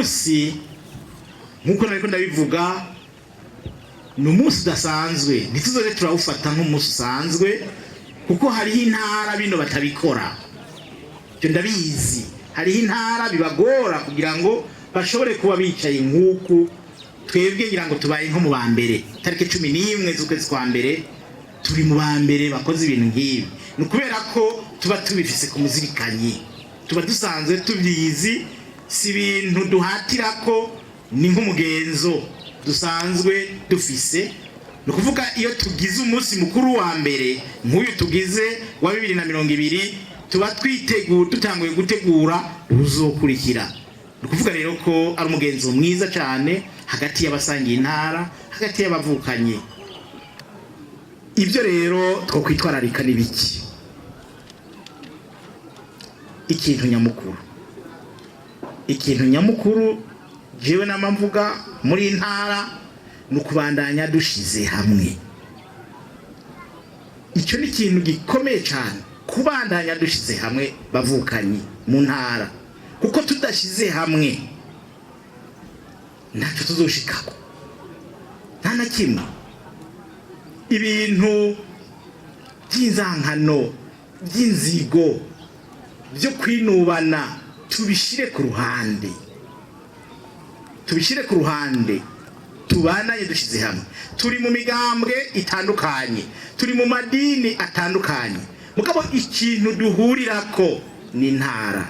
munsi nkuko nariko ndabivuga ni umunsi udasanzwe ntituzoze turawufata nk'umunsi usanzwe kuko hariho intara bino batabikora cyo ndabizi hariho intara bibagora kugira ngo bashobore kuba bicaye nk'uku twebwe ngira ngo tubaye nko mu ba mbere tariki 11 z'ukwezi kwa mbere turi mu ba mbere bakoze ibintu nk'ibi ni kubera ko tuba tubifise ku muzirikanyi tuba dusanzwe tubyizi si ibintu duhatira ko ni nk'umugenzo dusanzwe dufise no kuvuga iyo tugize umunsi mukuru wa mbere nk'uyu tugize wa 2020 tuba twiteguye dutanguye gutegura uzokurikira no kuvuga rero ko ari umugenzo mwiza cyane hagati y'abasangiye intara hagati y'abavukanye ibyo rero two kwitwararika nibiki ikintu nyamukuru jewe namamvuga muri intara nukubandanya dushize hamwe icyo ni ikintu gikomeye cyane kubandanya dushize hamwe bavukanye mu ntara kuko tudashize hamwe ntacyo tuzoshikako nta na kimwe ibintu by'inzankano by'inzigo byo kwinubana tubishire ku ruhande tubanaye dushize hamwe turi mu migambwe itandukanye turi mu madini atandukanye mugabo ikintu duhurirako ni intara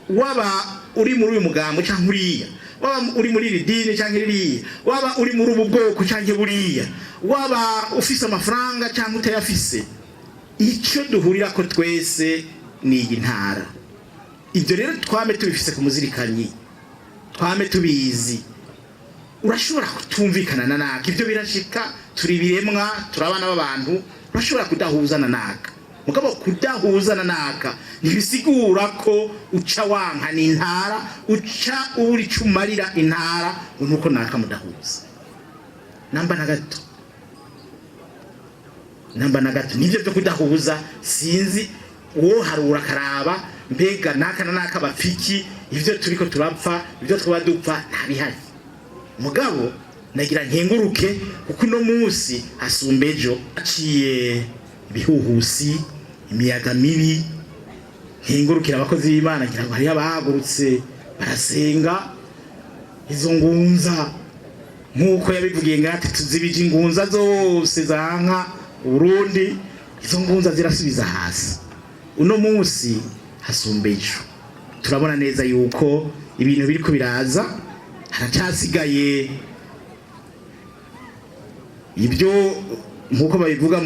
waba uri muri uyu mugambwe cyangwa uriya waba uri muri iri dini cyangwa iriya waba uri muri ubu bwoko cyangwa buriya waba ufise amafaranga cyangwa utayafise icyo duhurirako twese ni iyi ntara ibyo rero twame tubifise ku muzirikanyi twame tubizi urashobora kutumvikana na naka ibyo birashika turi biremwa turabana b'abantu urashobora kudahuzana naka mugabo kudahuzana naka ntibisigura ko uca wanka ni intara uca uri cumarira intara nuko naka mudahuza namba na gato nivyo byo kudahuza sinzi uwo harura karaba mbega naka na naka bapfiki ivyo turiko turapfa ivyo twaba dupfa ntabihari mugabo nagira nkenguruke kuko no munsi asumbejo aciye bihuhusi imiyaga mibi nkengurukira abakozi b'Imana ngira ngo hari abahagurutse barasenga izo ngunza nkuko yabivugiye ngati tuzibije ingunza zose zanka Burundi izo ngunza zirasubiza hasi uno munsi hasumbejo turabona neza yuko ibintu biriko biraza haracyasigaye ibyo nkuko babivuga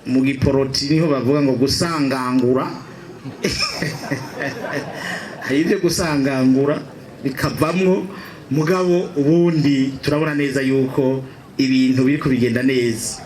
mu giporoti niho bavuga ngo gusangangura hari ibyo gusangangura bikavamwo mugabo ubundi turabona neza yuko ibintu biriko bigenda neza